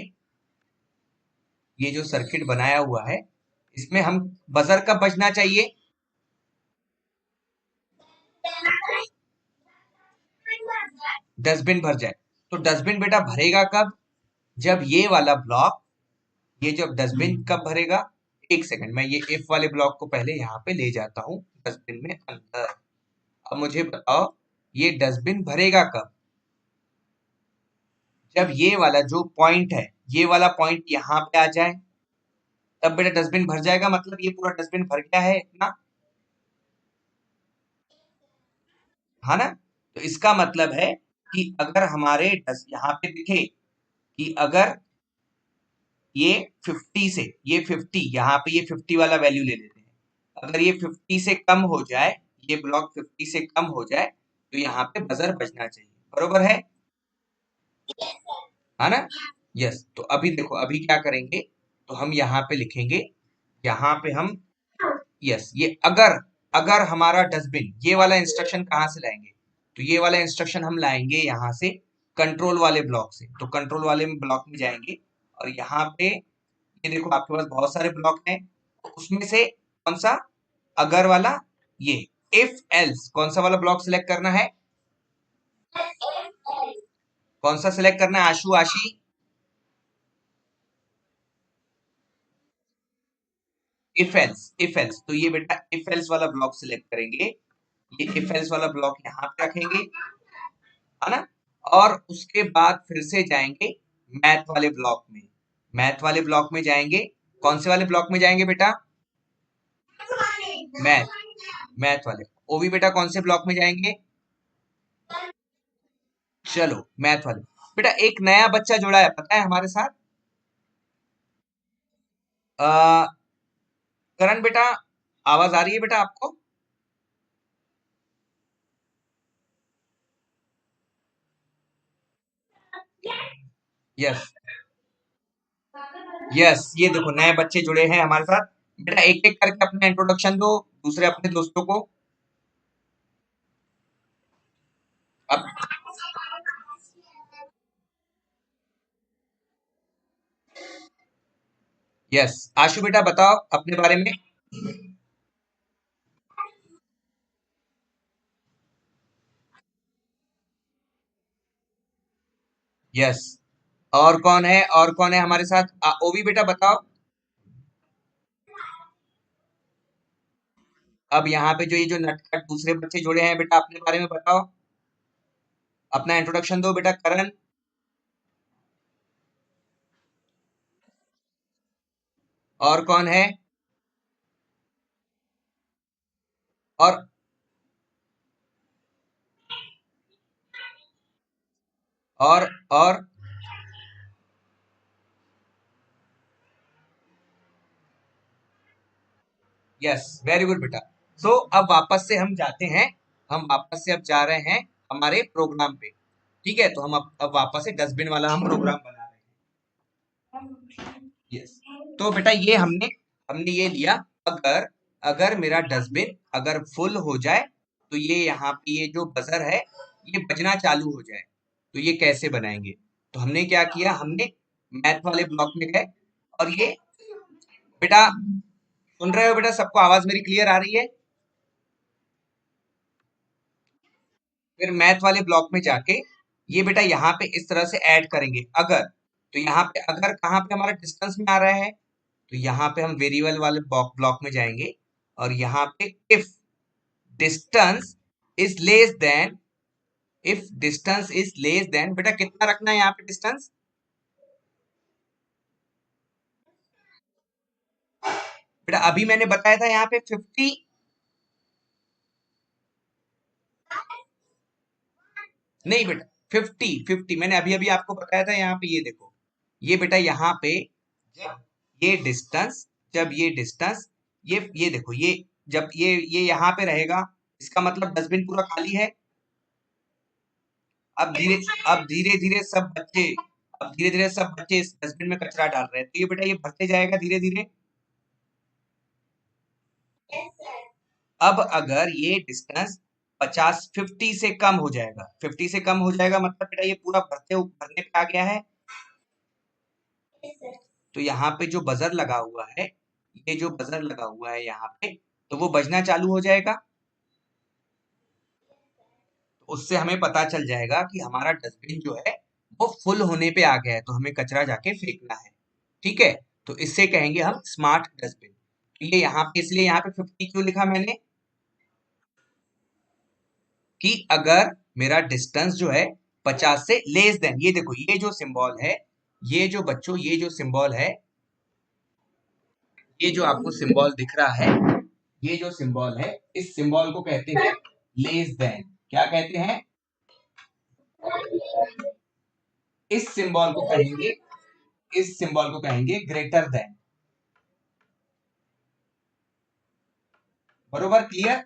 ये जो सर्किट बनाया हुआ है, इसमें हम बजर कब बजना चाहिए? डस्टबिन भर जाए। तो डस्टबिन बेटा भरेगा कब? जब ये वाला ब्लॉक, ये जब डस्टबिन कब भरेगा? एक सेकंड, मैं ये इफ वाले ब्लॉक को पहले यहाँ पे ले जाता हूँ डस्टबिन में अंदर। अब मुझे बताओ, ये डस्टबिन भरेगा कब? जब ये वाला जो पॉइंट है, ये वाला पॉइंट यहाँ पे आ जाए, तब बेटा डस्टबिन भर जाएगा। मतलब ये पूरा डस्टबिन भर गया है इतना, है ना? तो इसका मतलब है कि अगर हमारे यहाँ पे दिखे कि अगर ये 50 से, ये 50, यहाँ पे ये 50 वाला वैल्यू ले लेते हैं, अगर ये 50 से कम हो जाए, ये ब्लॉक 50 से कम हो जाए, तो यहाँ पे बजर बजना चाहिए। बरोबर है ना? यस। तो अभी देखो, अभी क्या करेंगे, तो हम यहाँ पे लिखेंगे, यहाँ पे हम, यस, ये अगर, अगर हमारा डस्टबिन, ये वाला इंस्ट्रक्शन कहाँ से लाएंगे? तो ये वाला इंस्ट्रक्शन हम लाएंगे यहाँ से, कंट्रोल वाले ब्लॉक से। तो कंट्रोल वाले ब्लॉक में जाएंगे और यहाँ पे ये देखो आपके पास बहुत सारे ब्लॉक हैं, तो उसमें से कौन सा, अगर वाला, ये इफ एल्स, कौन सा वाला ब्लॉक सिलेक्ट करना है? कौन सा सिलेक्ट करना है आशु, आशी? इफ एल्स, तो ये बेटा इफ एल्स वाला ब्लॉक सिलेक्ट करेंगे। ये इफ एल्स वाला ब्लॉक यहाँ पे रखेंगे, है ना? और उसके बाद फिर से जाएंगे मैथ वाले ब्लॉक में। मैथ वाले ब्लॉक में जाएंगे, कौन से वाले ब्लॉक में जाएंगे बेटा? मैथ, मैथ वाले। ओवी बेटा कौन से ब्लॉक में जाएंगे? चलो मैथ वाले। बेटा एक नया बच्चा जुड़ा है, पता है हमारे साथ? आ, करण बेटा, आवाज आ रही है बेटा आपको? यस, यस, ये देखो नए बच्चे जुड़े हैं हमारे साथ। बेटा एक एक करके अपना इंट्रोडक्शन दो दूसरे अपने दोस्तों को। अब यस, आशु बेटा बताओ अपने बारे में। यस। और कौन है, और कौन है हमारे साथ? ओवी बेटा बताओ। अब यहाँ पे जो ये जो नटखट दूसरे बच्चे जुड़े हैं बेटा, अपने बारे में बताओ, अपना इंट्रोडक्शन दो बेटा। करण। और कौन है? और और यस, वेरी गुड बेटा। सो अब वापस से हम जाते हैं, हम वापस से अब जा रहे हैं हमारे प्रोग्राम पे। ठीक है, तो हम अब वापस से डस्टबिन वाला हम प्रोग्राम बना रहे हैं। यस। तो बेटा ये हमने हमने ये लिया। अगर अगर मेरा डस्टबिन अगर फुल हो जाए, तो ये यहाँ पे ये जो बजर है ये बजना चालू हो जाए, तो ये कैसे बनाएंगे? तो हमने क्या किया, हमने मैथ वाले ब्लॉक में गए, और ये बेटा सुन रहे हो बेटा? सबको आवाज मेरी क्लियर आ रही है? फिर मैथ वाले ब्लॉक में जाके ये बेटा यहाँ पे इस तरह से ऐड करेंगे। अगर, तो यहाँ पे अगर कहाँ पे हमारा डिस्टेंस में आ रहा है, तो यहाँ पे हम वेरिएबल वाले ब्लॉक ब्लॉक में जाएंगे, और यहाँ पे if distance is less then, if distance is less then, बेटा कितना रखना है यहाँ पे डिस्टेंस? बेटा अभी मैंने बताया था यहाँ पे 50। नहीं बेटा, 50 मैंने अभी अभी आपको बताया था। यहाँ पे ये देखो, ये बेटा यहाँ पे जब ये डिस्टेंस, जब ये देखो, ये जब ये यहाँ पे रहेगा, इसका मतलब डस्टबिन पूरा खाली है। अब धीरे अब धीरे धीरे सब बच्चे अब धीरे धीरे सब बच्चे इस डस्टबिन में कचरा डाल रहे हैं, तो ये बेटा ये भरते जाएगा धीरे धीरे। अब अगर ये डिस्टेंस 50 से कम हो जाएगा, 50 से कम हो जाएगा मतलब बेटा ये पूरा भरने पे आ गया है। तो यहाँ पे जो बजर लगा हुआ है, ये जो बजर लगा हुआ है यहाँ पे, तो वो बजना चालू हो जाएगा। तो उससे हमें पता चल जाएगा कि हमारा डस्टबिन जो है वो फुल होने पे आ गया है, तो हमें कचरा जाके फेंकना है। ठीक है, तो इससे कहेंगे हम स्मार्ट डस्टबिन। तो ये यहाँ पे, इसलिए यहाँ पे 50 क्यों लिखा मैंने, कि अगर मेरा डिस्टेंस जो है 50 से लेस देन, ये देखो ये जो सिंबल है, ये जो बच्चों ये जो सिंबल है, ये जो आपको सिंबल दिख रहा है, ये जो सिंबल है, इस सिंबल को कहते हैं लेस देन। क्या कहते हैं? इस सिंबल को कहेंगे, इस सिंबल को कहेंगे ग्रेटर देन। बरोबर, क्लियर?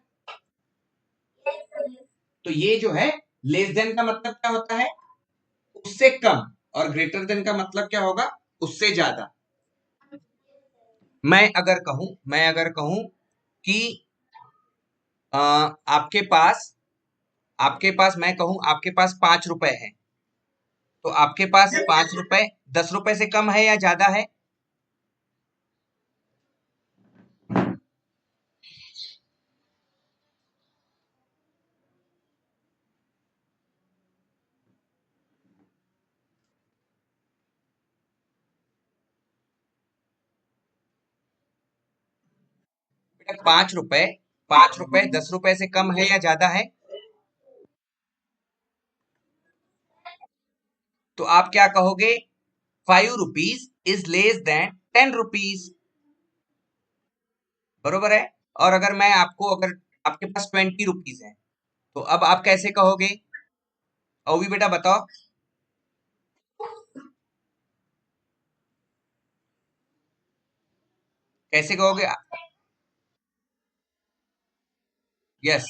तो ये जो है लेस देन का मतलब क्या होता है? उससे कम। और ग्रेटर देन का मतलब क्या होगा? उससे ज्यादा। मैं अगर कहूं कि आपके पास, मैं कहूं आपके पास 5 रुपए है, तो आपके पास 5 रुपए 10 रुपए से कम है या ज्यादा है? 5 रुपए, 5 रुपए 10 रुपए से कम है या ज्यादा है? तो आप क्या कहोगे? 5 rupees is less then 10 rupees. बरोबर है। और अगर मैं आपको, अगर आपके पास 20 रुपीज है, तो अब आप कैसे कहोगे? और भी बेटा बताओ। कैसे कहोगे? Yes,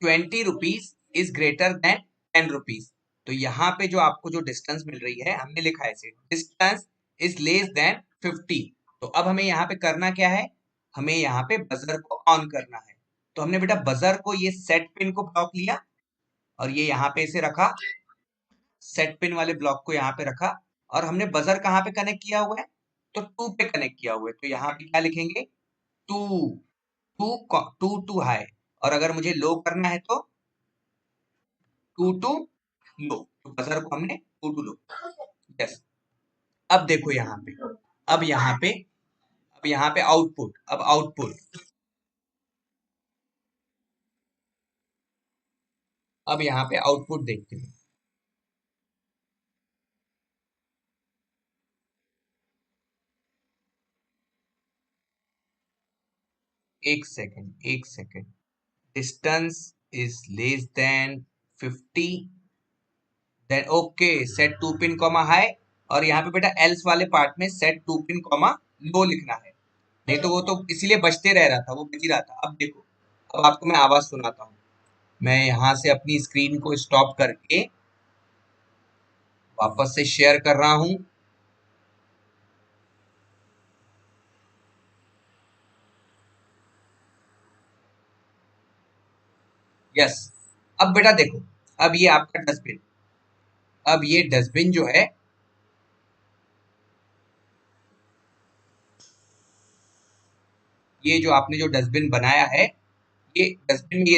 20 rupees is greater than 10 rupees. तो यहाँ पे जो आपको जो डिस्टेंस मिल रही है, हमने लिखा है इसे डिस्टेंस इज लेस देन 50। तो अब हमें यहाँ पे करना क्या है? हमें यहाँ पे बजर को ऑन करना है। तो हमने बेटा बजर को, ये सेट पिन को ब्लॉक लिया, और ये यहाँ पे इसे रखा, सेट पिन वाले ब्लॉक को यहाँ पे रखा, और हमने बजर कहाँ पे कनेक्ट किया हुआ है? तो टू पे कनेक्ट किया हुआ है। तो यहाँ पे क्या लिखेंगे? Two. Two two two high. और अगर मुझे लो करना है तो टू टू लो। तो बजर को हमने टू टू लो। यस, अब देखो यहाँ पे, अब यहाँ पे, अब यहाँ पे आउटपुट, अब आउटपुट, अब यहाँ पे आउटपुट देखते हैं। एक सेकेंड, एक second, distance is less than 50, then okay set to pin comma high, और यहाँ पे बेटा एल्स वाले पार्ट में set to pin comma low लिखना है, नहीं तो वो तो इसीलिए बजते रह रहा था, वो बज ही रहा था। अब देखो, अब आपको मैं आवाज सुनाता हूँ। मैं यहाँ से अपनी स्क्रीन को स्टॉप करके वापस से शेयर कर रहा हूँ। यस, अब बेटा देखो, अब ये आपका डस्टबिन, अब ये डस्टबिन जो है, ये जो आपने जो डस्टबिन बनाया है, ये डस्टबिन में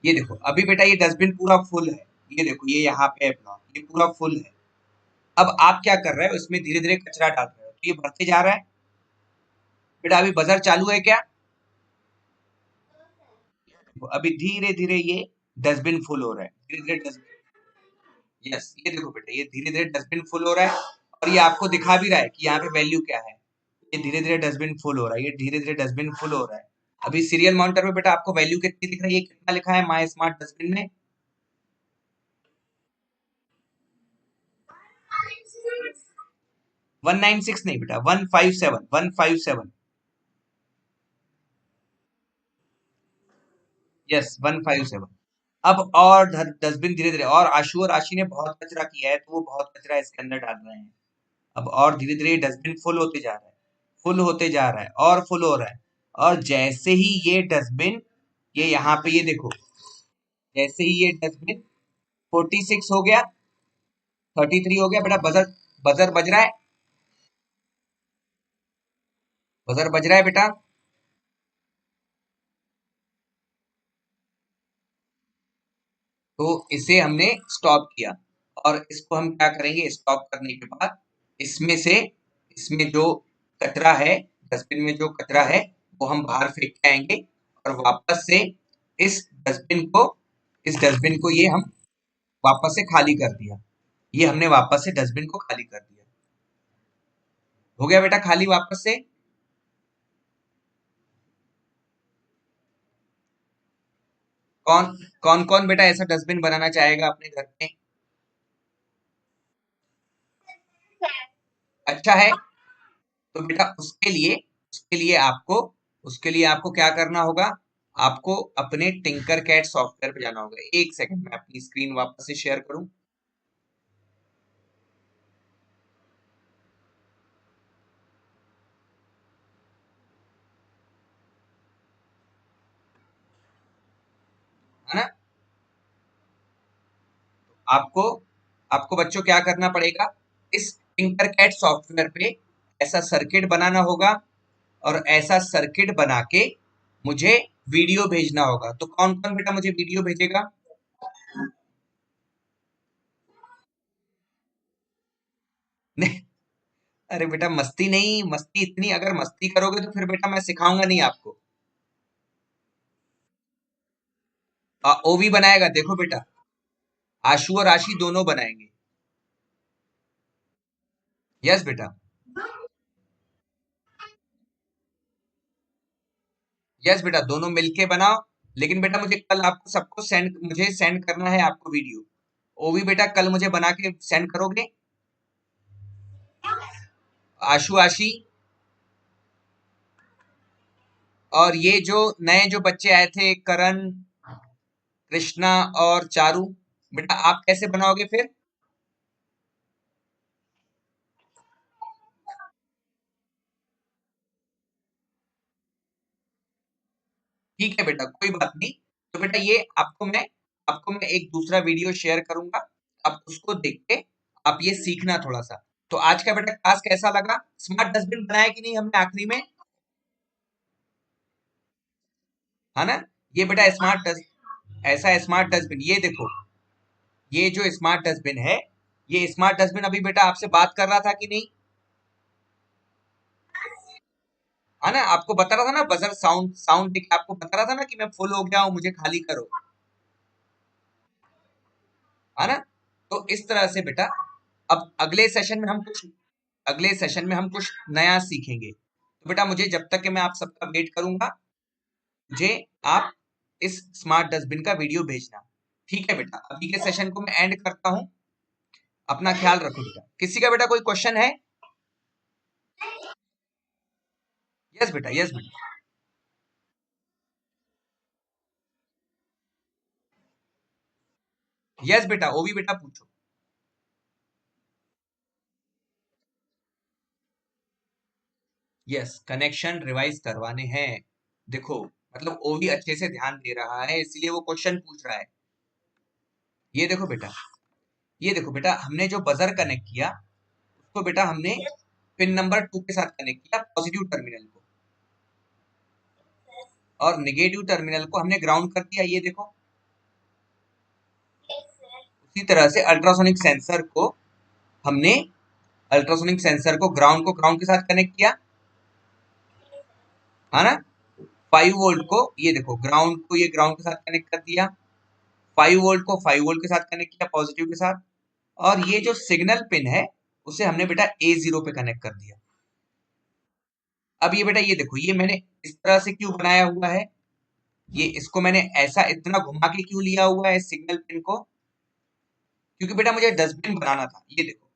ये देखो अभी बेटा ये डस्टबिन पूरा फुल है, ये देखो ये यहाँ पे है ब्लॉक, ये पूरा फुल है। अब आप क्या कर रहे हो, इसमें धीरे धीरे कचरा डाल रहे हो, तो ये भरते जा रहा है। बेटा अभी बजर चालू है क्या? अभी धीरे धीरे ये डस्टबिन फुल हो रहा है, धीरे धीरे डस्टबिन, यस ये देखो बेटा ये धीरे धीरे डस्टबिन फुल हो रहा है, और ये आपको दिखा भी रहा है कि यहाँ पे वैल्यू क्या है। ये धीरे धीरे डस्टबिन फुल हो रहा है, ये धीरे धीरे डस्टबिन फुल हो रहा है। अभी सीरियल मॉनिटर में बेटा आपको वैल्यू कितनी दिख रही है, कितना लिखा है माय स्मार्ट डस्टबिन में? 196 नहीं बेटा, 157, 157। यस 157। अब और डस्टबिन धीरे धीरे, और आशु और आशी ने बहुत कचरा किया है, तो वो बहुत कचरा इसके अंदर डाल रहे हैं। अब और धीरे धीरे डस्टबिन फुल होते जा रहा है, फुल होते जा रहा है, और फुल हो रहा है। और जैसे ही ये डस्टबिन, ये यहाँ पे ये देखो, जैसे ही ये डस्टबिन 46 हो गया, 33 हो गया बेटा, बजर, बजर बज रहा है, बजर बज रहा है बेटा। तो इसे हमने स्टॉप किया, और इसको हम क्या करेंगे, स्टॉप करने के बाद इसमें से, इसमें जो कचरा है, डस्टबिन में जो कचरा है, वो हम बाहर फेंक के आएंगे, और वापस से इस डस्टबिन को, इस डस्टबिन को ये हम वापस से खाली कर दिया, ये हमने वापस से डस्टबिन को खाली कर दिया। हो गया बेटा खाली वापस से। कौन कौन कौन बेटा ऐसा डस्टबिन बनाना चाहेगा अपने घर में? अच्छा है, तो बेटा उसके लिए आपको क्या करना होगा, आपको अपने टिंकर कैट सॉफ्टवेयर पे जाना होगा। एक सेकंड में अपनी स्क्रीन वापस से शेयर करूं, है ना? आपको आपको बच्चों क्या करना पड़ेगा, इस टिंकर कैट सॉफ्टवेयर पे ऐसा सर्किट बनाना होगा, और ऐसा सर्किट बना के मुझे वीडियो भेजना होगा। तो कौन कौन बेटा मुझे वीडियो भेजेगा? नहीं, अरे बेटा मस्ती नहीं, मस्ती इतनी अगर मस्ती करोगे तो फिर बेटा मैं सिखाऊंगा नहीं आपको। ओवी बनाएगा, देखो बेटा, आशु और आशी दोनों बनाएंगे। यस बेटा, यस बेटा दोनों मिलके बनाओ। लेकिन बेटा मुझे कल आपको सबको मुझे सेंड करना है आपको वीडियो। ओवी बेटा कल मुझे बना के सेंड करोगे? आशु आशी, और ये जो नए जो बच्चे आए थे, करण, कृष्णा और चारू, बेटा आप कैसे बनाओगे फिर? ठीक है बेटा कोई बात नहीं। तो बेटा ये आपको मैं एक दूसरा वीडियो शेयर करूंगा, आप उसको देख के आप ये सीखना थोड़ा सा। तो आज का बेटा क्लास कैसा लगा? स्मार्ट डस्टबिन बनाया कि नहीं हमने आखिरी में, है ना? ये बेटा स्मार्ट डस्ट, ऐसा स्मार्ट डस्टबिन, ये देखो, ये जो स्मार्ट डस्टबिन है, ये स्मार्ट डस्टबिन अभी बेटा आपसे बात कर रहा था कि नहीं? है ना, आपको बता रहा था ना, बजर साउंड साउंड दिख आपको बता रहा था ना कि मैं फुल हो गया हूं, मुझे खाली करो। है ना? तो इस तरह से बेटा अब अगले सेशन में हम कुछ नया सीखेंगे। तो बेटा मुझे जब तक कि मैं आप सबका वेट करूंगा, मुझे आप इस स्मार्ट डस्टबिन का वीडियो भेजना। ठीक है बेटा, अभी के सेशन को मैं एंड करता हूं। अपना ख्याल रखो बेटा। किसी का बेटा कोई क्वेश्चन है? यस बेटा, यस बेटा। यस बेटा, वो भी बेटा पूछो। यस, कनेक्शन रिवाइज करवाने हैं। देखो, मतलब वो भी अच्छे से ध्यान दे रहा है, इसलिए वो क्वेश्चन पूछ रहा है। ये देखो बेटा, ये देखो बेटा, हमने जो बजर कनेक्ट किया उसको बेटा हमने पिन नंबर 2 के साथ कनेक्ट किया, पॉजिटिव टर्मिनल को, और नेगेटिव टर्मिनल को हमने ग्राउंड कर दिया। ये देखो, उसी तरह से हमने अल्ट्रासोनिक सेंसर को ग्राउंड के साथ कनेक्ट किया, है ना? 5 वोल्ट को, ये देखो, ग्राउंड को ये ग्राउंड के साथ कनेक्ट कर दिया, 5 वोल्ट को 5 वोल्ट के साथ कनेक्ट किया पॉजिटिव के साथ, और ये जो सिग्नल पिन है उसे हमने बेटा A0 पे कनेक्ट कर दिया। अब ये बेटा, ये देखो, ये मैंने इस तरह से क्यों बनाया हुआ है, ये इसको मैंने ऐसा इतना घुमा के क्यों लिया हुआ है सिग्नल पिन को, क्योंकि बेटा मुझे डस्टबिन बनाना था। ये देखो,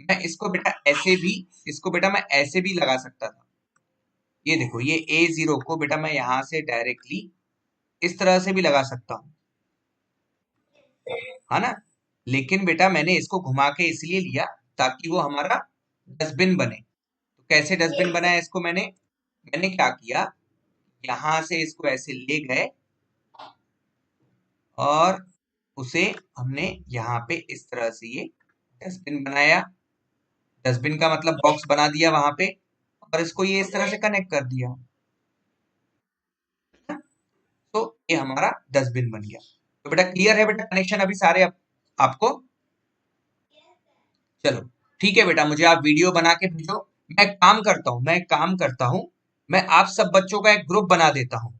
मैं इसको बेटा ऐसे भी, इसको बेटा मैं ऐसे भी लगा सकता था। ये देखो, ये A0 को बेटा मैं यहां से डायरेक्टली इस तरह से भी लगा सकता हूँ, है ना? लेकिन बेटा मैंने इसको घुमा के इसलिए लिया ताकि वो हमारा डस्टबिन बने। तो कैसे डस्टबिन बनाया इसको मैंने मैंने क्या किया, यहां से इसको ऐसे ले गए और उसे हमने यहाँ पे इस तरह से ये डस्टबिन बनाया। डस्टबिन का मतलब बॉक्स बना दिया वहां पे, और इसको ये इस तरह से कनेक्ट कर दिया। तो ये हमारा डस्टबिन बन गया। तो बेटा क्लियर है बेटा कनेक्शन अभी सारे आपको? चलो ठीक है बेटा, मुझे आप वीडियो बना के भेजो। मैं काम करता हूँ, मैं आप सब बच्चों का एक ग्रुप बना देता हूँ।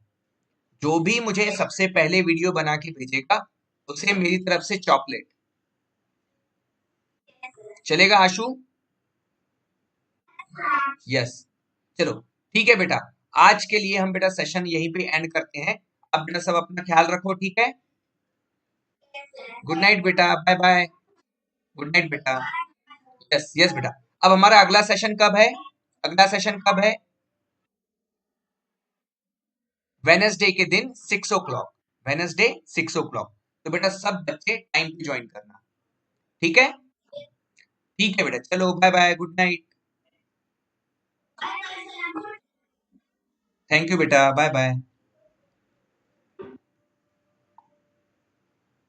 जो भी मुझे सबसे पहले वीडियो बना के भेजेगा उसे मेरी तरफ से चॉकलेट। चलेगा आशु? यस। चलो ठीक है बेटा, आज के लिए हम बेटा सेशन यहीं पे एंड करते हैं। अब बेटा सब अपना ख्याल रखो, ठीक है? गुड नाइट बेटा, बाय बाय। गुड नाइट बेटा। यस यस बेटा। अब हमारा अगला सेशन कब है? अगला सेशन कब है? वेनसडे के दिन 6 o'clock। Wednesday 6 o'clock। तो बेटा सब बच्चे टाइम पे ज्वाइन करना, ठीक है? ठीक है बेटा, चलो bye bye, good night. Thank you बेटा, बाय बाय।